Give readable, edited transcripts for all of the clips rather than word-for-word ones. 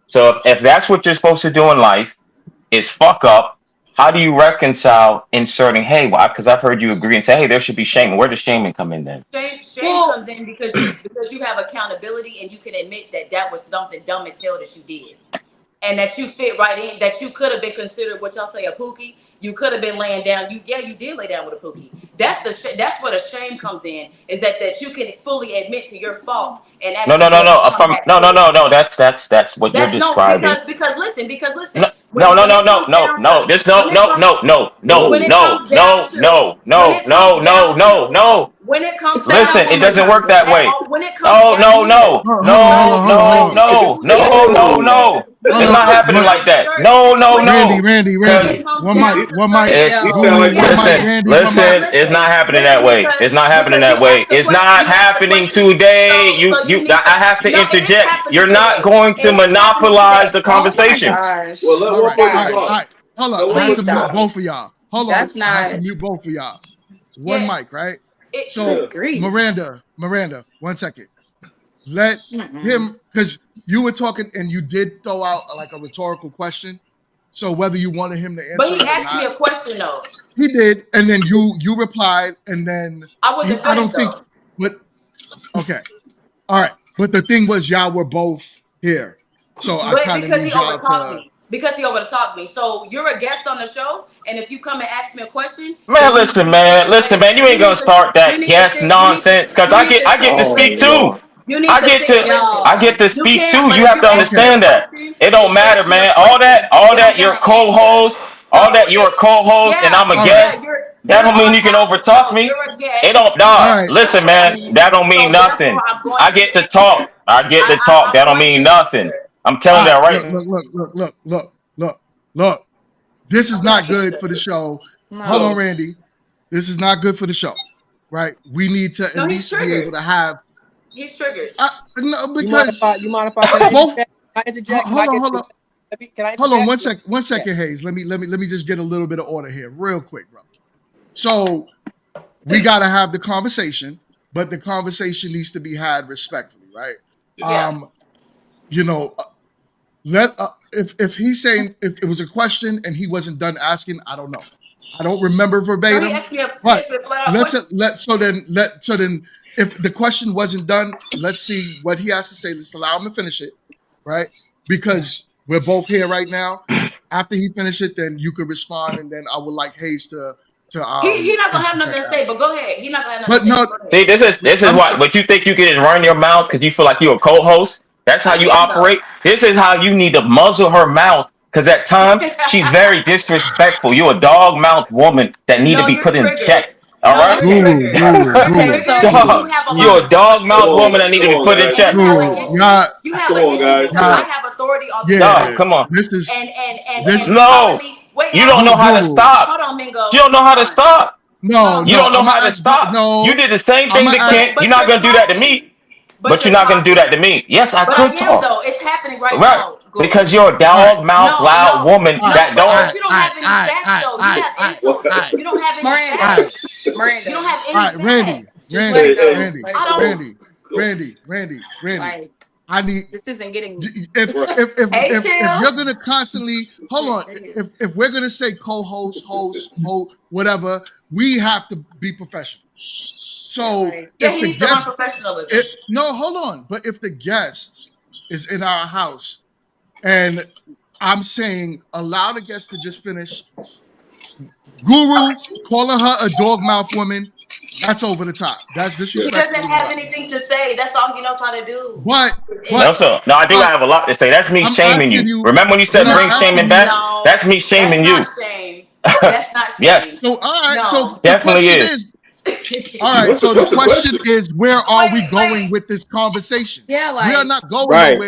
So if that's what you're supposed to do in life, is fuck up. How do you reconcile inserting, hey, why? Because I've heard you agree and say, hey, there should be shaming. Where does shaming come in then? Shame comes in because you have accountability and you can admit that that was something dumb as hell that you did, and that you fit right in. That you could have been considered what y'all say a pookie. You could have been laying down. You did lay down with a pookie. That's where the shame comes in. Is that you can fully admit to your faults and No, no, actually no, no. come back No, no, through. no, no. That's what you're That's no describing. because listen No, when no, it no, comes no, down to no. There's no, when it no, comes no, no, no, when it no, comes down no, to no, when no, it no, comes no, down no, to no. when it comes Say down that Listen, to it one more doesn't time, work bro. that way. when it comes No, down no, Miguel, no, Miguel, no, no, listen, if no, you no, listen, no, listen, no. It's when not it happening comes like down to that. certain No, no, situations, no. when Because it comes down to He, certain it, Yo, sound like situations, that. yes. listen, it's Listen, not happening that listen, way. It's not happening because that you way. asked a It's question, not you asked a happening question, today. so you need to I have to no, it is interject. happening You're not today. going to It is happening monopolize today. the oh my conversation. Well, gosh, let one person guys, talk. Let one please person stop. talk. That's not Yeah, Yeah. good grief. Mm-mm. but he asked me a question though. I wasn't finished though. But because he overtalked me. Because he overtalked me. So you're a guest on the show, and if you come and ask me a question, Man, then you need to listen, be man, listen, sympathetic. man. You ain't gonna start You that need to guess sit. You need to. nonsense because You need to I sit get to and speak Oh listen. too. no. You need I to get sit and to listen. I get Yo, to You speak can't. too. But You if have you to ask me a understand that. question, It don't if you matter, ask me a man. question, All then I'm that you're gonna a answer. co-host, all So that you're a co-host and I'm a yeah, guest. That you're don't mean on you can the overtalk show. me. You're a It guest. don't nah. Listen, man, that don't mean So therefore, nothing. I'm going I to get to talk. answer. I get to talk. I'm That don't going mean to nothing. answer. I'm telling that right. I'm gonna answer. no. No, he's triggered. He's triggered. You mind if I can interject? Can I interject? Can I get? Can I interject? Yeah. Yeah. No, he asked me a flat out question. He not gonna have nothing to say, but go ahead. He not gonna have nothing to say, but go See, ahead. this is what you think you can just run your mouth because you feel like you're a co-host. That's how I you am though. operate. This is how you need to muzzle her mouth because at times she's very disrespectful. You're a dog mouth woman that need to No, be you're put in triggered. check. All No, right, you're triggered. You're Okay, triggered, so and you dog. have a lot You're of a dog Come mouth self-esteem woman on. that need Come to be on, put in guys. and check. you have an issue. You have Come an on, issue with guys. saying I have authority on this Dog, show, come on. and telling No, me, wait, you hold don't on, know how to Mingo, stop. hold on, You Mingo, don't know how hold to on, stop. hold on, You don't know Mingo. how to stop. You did the same thing to Kent. You're But not you're gonna do that to talking, me, but but you're you're not gonna do that talking. to me. Yes, I But I could am talk. though. It's happening right Right. now, Guru. Because you're a dog mouth No, loud no, woman no. that But don't you don't have any facts though. You have What? insults. You don't have any Miranda, facts. You don't Miranda, have any facts. just let Hey, it go. hey. Let it I go. don't. Go. Go. Like this isn't getting. Right. Hey, chill. Yeah, like Yeah, he needs to learn professionalism. He Yeah. doesn't have anything to say. That's all he knows how to do. no It's sir. No, I do have a lot to say. That's me shaming you. Remember when you said bring no, shaming back? no. That's me That's shaming not you. shame. That's not shame. Yes, No. definitely is. What's the question? Wait. yeah, like Right.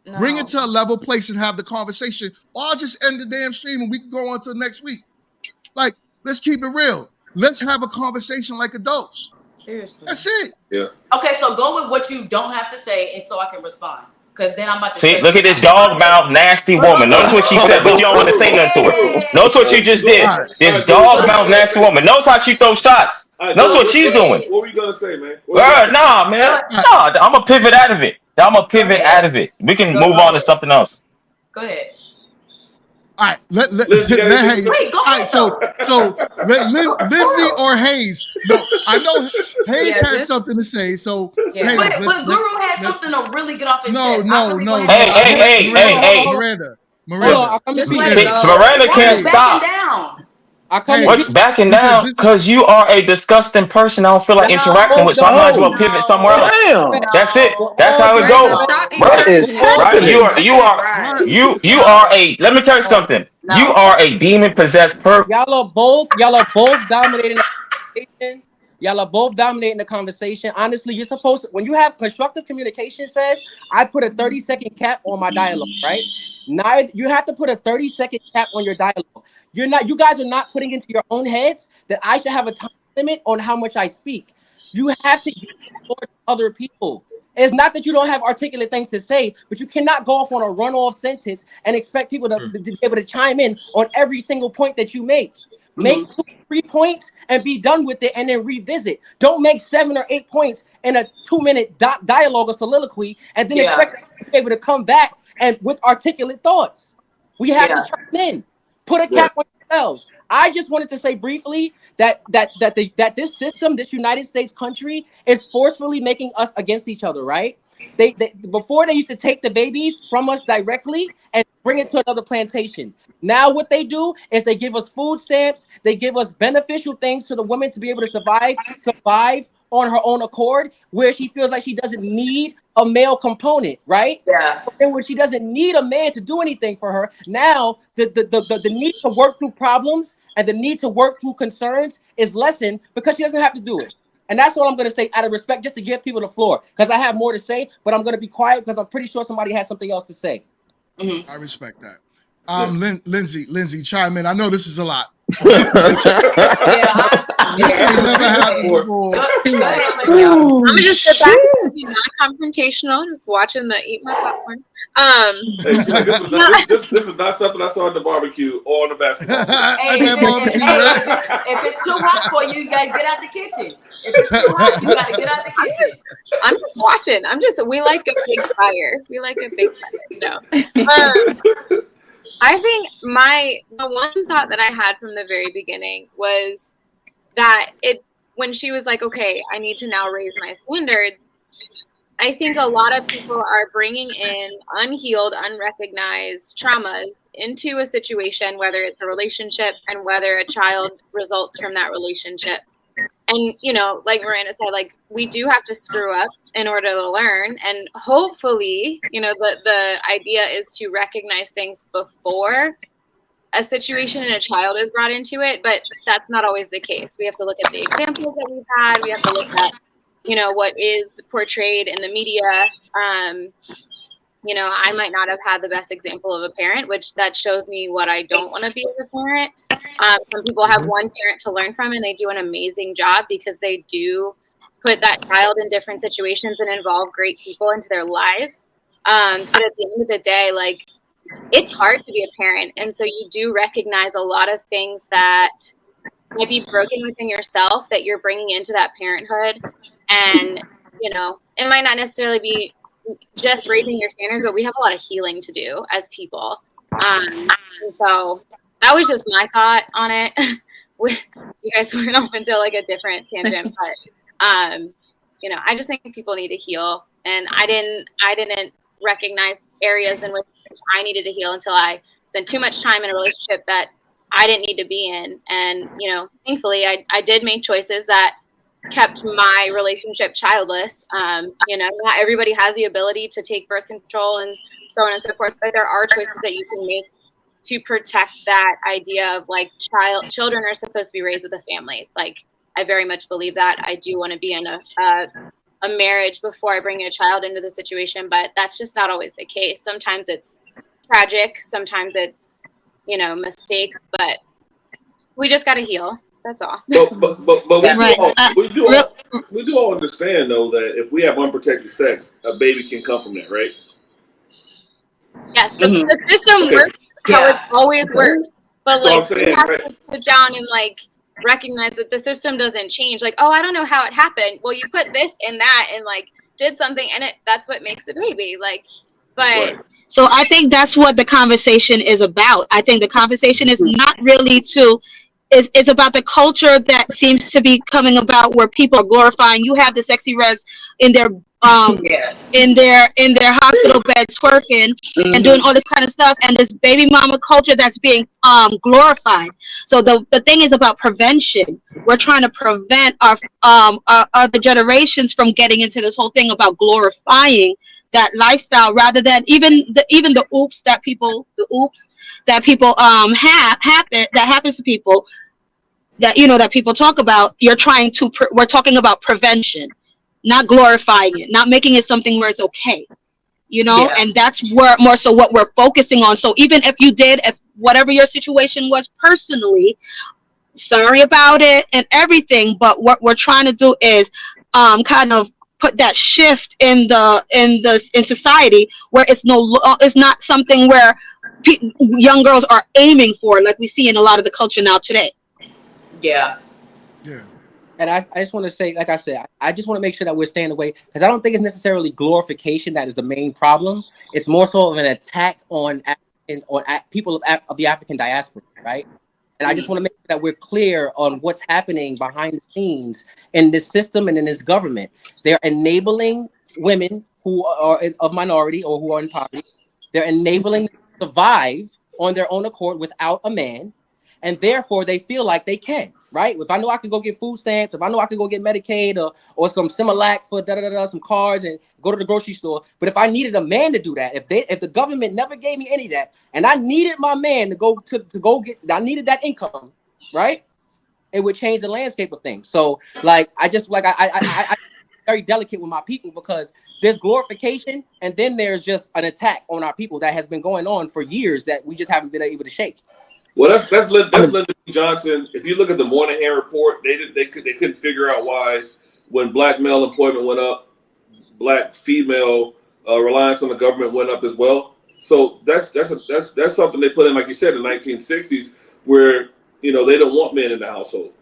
no. Seriously. Yeah. Okay, so go with what you don't have to say, and so I can respond. Because then I'm about to See, shut look you at this down. But go dog ahead. mouth nasty But go woman. Notice what ahead. she said, but you don't want to Go say nothing to her. ahead. Notice what you just Go. did. All This right, Guru. dog Go mouth ahead. nasty woman. Notice how she throws shots. All right, Notice Guru. what Go she's doing. ahead. What were you gonna say, man? What were you gonna say? Nah, man. But Nah, I'm gonna pivot out of it. I'm gonna pivot out of it. We can move on to something else. Go ahead. All right, let Wait, Hayes. go All ahead. right, so let Lindsay or Hayes. No, I know Hayes has something to say. So Hayes, but Guru has something to really get off his chest. No. Hey. Miranda. Hold on, I'm confused. Miranda can't stop. Down. What's backing down? Because you are a disgusting person. I don't feel like interacting with, so I might as well pivot somewhere else. Damn. That's it. That's how it goes. What is Right? happening? You are a. Let me tell you something. You are a demon possessed person. Y'all are both dominating the conversation. Y'all are both dominating the conversation. Honestly, you're supposed to, when you have constructive communication, says I put a 30-second cap on my dialogue, right? Now you have to put a 30-second cap on your dialogue. You guys are not putting into your own heads that I should have a time limit on how much I speak. You have to give the floor to other people. It's not that you don't have articulate things to say, but you cannot go off on a run-off sentence and expect people to be able to chime in on every single point that you make. Make 2 or 3 points and be done with it, and then revisit. Don't make 7 or 8 points in a 2-minute dialogue or soliloquy, and then expect to be able to come back and with articulate thoughts. We have to chime in. Put a cap on yourselves. I just wanted to say briefly that this system, this United States country, is forcefully making us against each other, right? They before they used to take the babies from us directly and bring it to another plantation. Now what they do is they give us food stamps, they give us beneficial things to the woman to be able to survive on her own accord, where she feels like she doesn't need a male component, right? Yeah. And when she doesn't need a man to do anything for her, now the need to work through problems and the need to work through concerns is lessened because she doesn't have to do it. And that's what I'm going to say out of respect, just to give people the floor, because I have more to say, but I'm going to be quiet because I'm pretty sure somebody has something else to say. I respect that. Lindsay, chime in. I know this is a lot. This never happened before. I'm gonna just sit back and be non-confrontational, just watching the eat my popcorn. Hey, she's like, this is not something I saw at the barbecue or on the basketball. If it's too hot for you, you gotta get out the kitchen. If it's too hot, you gotta get out the kitchen. I'm just watching. We like a big fire. We like a big fire, I think the one thought that I had from the very beginning was that when she was like, okay, I need to now raise my standards, I think a lot of people are bringing in unhealed, unrecognized traumas into a situation, whether it's a relationship and whether a child results from that relationship. And, like Miranda said, like, we do have to screw up in order to learn. And hopefully, the idea is to recognize things before a situation and a child is brought into it. But that's not always the case. We have to look at the examples that we've had. We have to look at, what is portrayed in the media. I might not have had the best example of a parent, which that shows me what I don't want to be as a parent. Some people have one parent to learn from, and they do an amazing job because they do put that child in different situations and involve great people into their lives. But at the end of the day, like, it's hard to be a parent. And so you do recognize a lot of things that might be broken within yourself that you're bringing into that parenthood. And, it might not necessarily be just raising your standards, but we have a lot of healing to do as people. And so that was just my thought on it. You guys went off into like a different tangent, but I just think people need to heal, and I didn't recognize areas in which I needed to heal until I spent too much time in a relationship that I didn't need to be in. And thankfully, I did make choices that kept my relationship childless. Not everybody has the ability to take birth control and so on and so forth, but there are choices that you can make to protect that idea of like children are supposed to be raised with a family. Like, I very much believe that. I do want to be in a marriage before I bring a child into the situation, but that's just not always the case. Sometimes it's tragic, sometimes it's mistakes, but we just got to heal. That's all. But we do all understand though that if we have unprotected sex, a baby can come from that, right? Yes, the system works how it always worked. But like, you have to sit down and like recognize that the system doesn't change. Like, oh, I don't know how it happened. Well, you put this and that, and like did something, and that's what makes a baby. Like, but Right. So I think that's what the conversation is about. I think the conversation is not really to, it's about the culture that seems to be coming about where people are glorifying. You have the sexy reds in their Yeah. in their hospital beds twerking and doing all this kind of stuff, and this baby mama culture that's being glorified. So the thing is about prevention. We're trying to prevent our other generations from getting into this whole thing about glorifying that lifestyle, rather than even the oops that people that happens to people, that that people talk about. We're talking about prevention, not glorifying it, not making it something where it's okay, Yeah. and that's where more so what we're focusing on. So even if whatever your situation was personally, sorry about it and everything, but what we're trying to do is kind of put that shift in society where it's not something where young girls are aiming for, like we see in a lot of the culture now today. Yeah. Yeah. And I just want to say, like I said, I just want to make sure that we're staying away, because I don't think it's necessarily glorification that is the main problem. It's more so of an attack on people of the African diaspora, right? And I just want to make sure that we're clear on what's happening behind the scenes in this system and in this government. They're enabling women who are of minority or who are in poverty. They're enabling them to survive on their own accord without a man. And therefore, they feel like they can, right? If I know I can go get food stamps, if I know I can go get Medicaid or some Similac for some cars and go to the grocery store. But if I needed a man to do that, if the government never gave me any of that, and I needed my man to go get, I needed that income, right? It would change the landscape of things. So, like, I very delicate with my people, because there's glorification and then there's just an attack on our people that has been going on for years that we just haven't been able to shake. Well, that's Lyndon B. Johnson. If you look at the Moynihan report, they couldn't figure out why, when black male employment went up, black female reliance on the government went up as well. So that's something they put in, like you said, in the 1960s, where they don't want men in the household.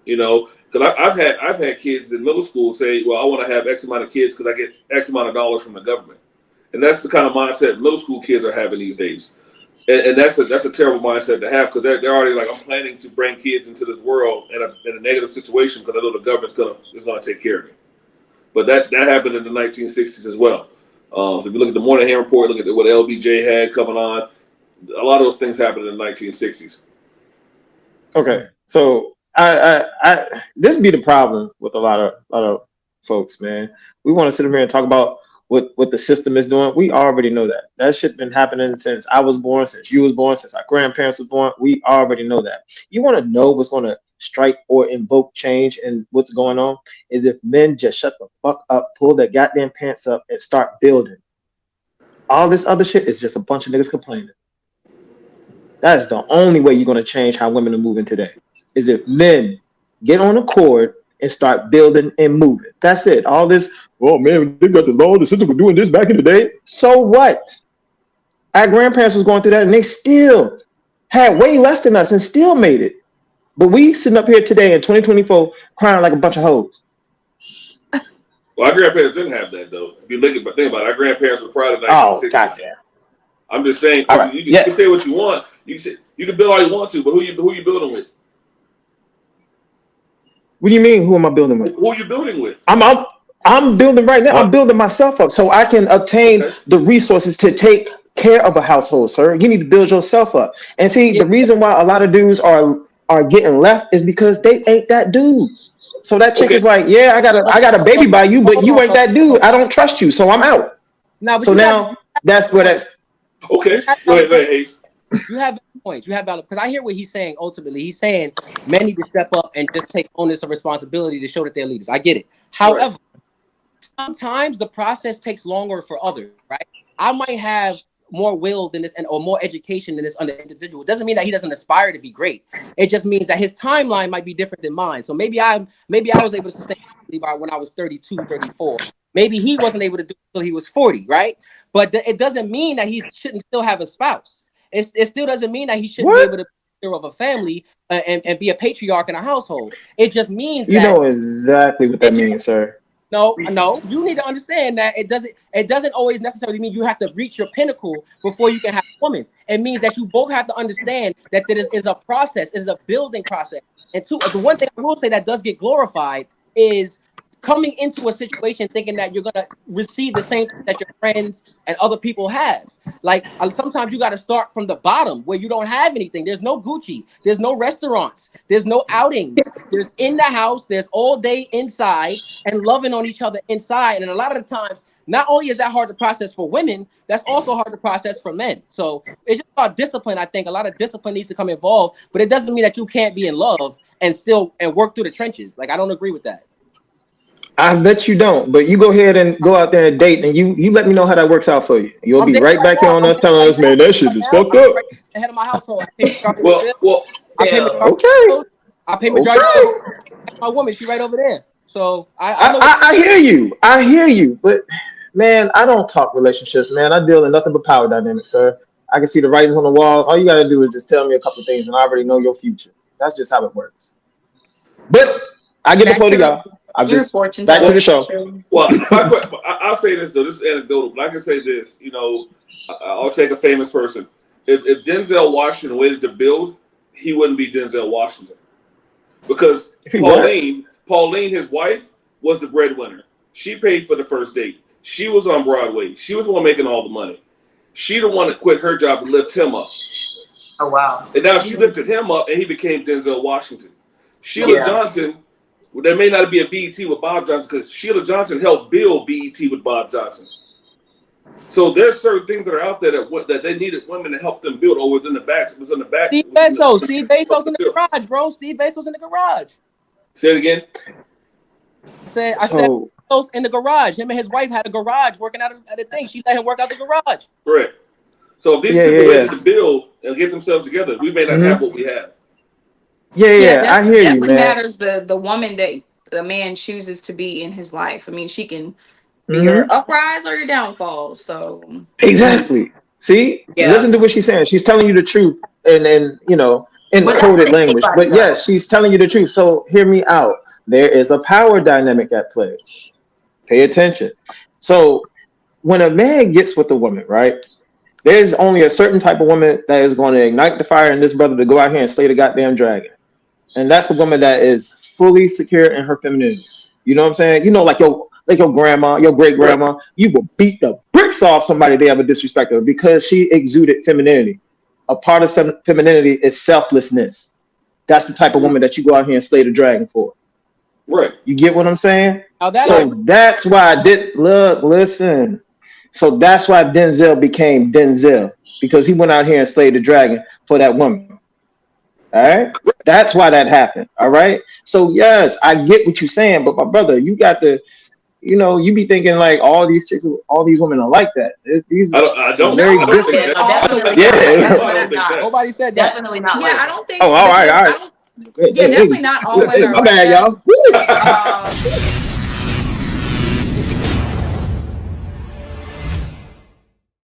Because I've had kids in middle school say, well, I want to have X amount of kids because I get X amount of dollars from the government, and that's the kind of mindset middle school kids are having these days. And that's a terrible mindset to have, because they're already like, I'm planning to bring kids into this world in a negative situation because I know the government's gonna take care of me. But that happened in the 1960s as well. If you look at the Moynihan report, look at what LBJ had coming on, a lot of those things happened in the 1960s. Okay, so I this be the problem with a lot of folks, man. We want to sit here and talk about what the system is doing. We already know that shit been happening since I was born, since you was born, since our grandparents were born. We already know that. You want to know what's going to strike or invoke change and what's going on is if men just shut the fuck up, pull their goddamn pants up, and start building. All this other shit is just a bunch of niggas complaining. That is the only way you're going to change how women are moving today, is if men get on accord and start building and moving. That's it. All this, oh man, they got the law, the system was doing this back in the day. So what? Our grandparents was going through that and they still had way less than us and still made it. But we sitting up here today in 2024 crying like a bunch of hoes. Well, our grandparents didn't have that, though. If you think about it, our grandparents were proud of 1960. Oh, goddamn. I'm just saying, right. you can say what you want. You can build all you want to, but who you building with? What do you mean? Who am I building with? Who are you building with? I'm building right now. I'm building myself up so I can obtain the resources to take care of a household, sir. You need to build yourself up. And see, the reason why a lot of dudes are getting left is because they ain't that dude. So that chick is like, yeah, I got a baby by you, but you ain't that dude. I don't trust you, so I'm out. So now that's where that's. Okay, go ahead, Hayes. You have points. You have valid, because I hear what he's saying. Ultimately, he's saying men need to step up and just take onus of responsibility to show that they're leaders. I get it. However, sometimes the process takes longer for others, right? I might have more will than this or more education than this other individual. It doesn't mean that he doesn't aspire to be great. It just means that his timeline might be different than mine. So maybe I was able to sustain by when I was 32, 34. Maybe he wasn't able to do it until he was 40, right? But it doesn't mean that he shouldn't still have a spouse. It still doesn't mean that he shouldn't be able to be of a family and be a patriarch in a household. It just means you know exactly what that means, sir. No, you need to understand that it doesn't always necessarily mean you have to reach your pinnacle before you can have a woman. It means that you both have to understand that there is a process, it is a building process. And two, the one thing I will say that does get glorified is coming into a situation thinking that you're gonna receive the same thing that your friends and other people have. Like sometimes you got to start from the bottom where you don't have anything. There's no Gucci, there's no restaurants, there's no outings. There's in the house, there's all day inside and loving on each other inside. And a lot of the times, not only is that hard to process for women, that's also hard to process for men. So it's just about discipline. I think a lot of discipline needs to come involved, but it doesn't mean that you can't be in love and still work through the trenches. Like I don't agree with that. I bet you don't, but you go ahead and go out there and date, and you let me know how that works out for you. You'll be right back here on us telling us, man, that shit is fucked up. Ahead of my household. I pay majority. My woman, she right over there. So I hear you, but man, I don't talk relationships, man. I deal in nothing but power dynamics, sir. I can see the writings on the walls. All you got to do is just tell me a couple of things, and I already know your future. That's just how it works. But I get the flow to y'all. I'm just back to the show. Well, I'll say this though. This is anecdotal, but I can say this. You know, I'll take a famous person. If Denzel Washington waited to build, he wouldn't be Denzel Washington. Because Pauline, his wife, was the breadwinner. She paid for the first date. She was on Broadway. She was the one making all the money. She the one that quit her job to lift him up. Oh wow! And now she lifted him up, and he became Denzel Washington. Sheila Johnson. Well, there may not be a BET with Bob Johnson because Sheila Johnson helped build BET with Bob Johnson. So there's certain things that are out there that they needed women to help them build, or was in the back. Steve Bezos in the garage, bro. Steve Bezos in the garage. Say it again. I said Bezos in the garage. Him and his wife had a garage working out at a thing. She let him work out the garage. Correct. So if these people waited to build and get themselves together, we may not have what we have. Yeah, I hear you, man. Definitely matters the woman that the man chooses to be in his life. I mean, she can be your uprise or your downfall. So exactly. See, listen to what she's saying. She's telling you the truth, and you know, in coded language. But yes, she's telling you the truth. So hear me out. There is a power dynamic at play. Pay attention. So when a man gets with a woman, right? There's only a certain type of woman that is going to ignite the fire in this brother to go out here and slay the goddamn dragon. And that's a woman that is fully secure in her femininity. You know what I'm saying? You know, like your grandma, your great grandma, you will beat the bricks off somebody they ever disrespected her because she exuded femininity. A part of femininity is selflessness. That's the type of woman that you go out here and slay the dragon for. Right. You get what I'm saying? That's why I did listen. So that's why Denzel became Denzel, because he went out here and slayed the dragon for that woman. All right, that's why that happened. All right, so yes, I get what you're saying, but my brother, you got to, you know, you be thinking like all these chicks, all these women are like that. These I don't very different. Nobody said that. Definitely not. Yeah, I don't think. Oh, all right. Yeah, definitely not all women. My bad, y'all.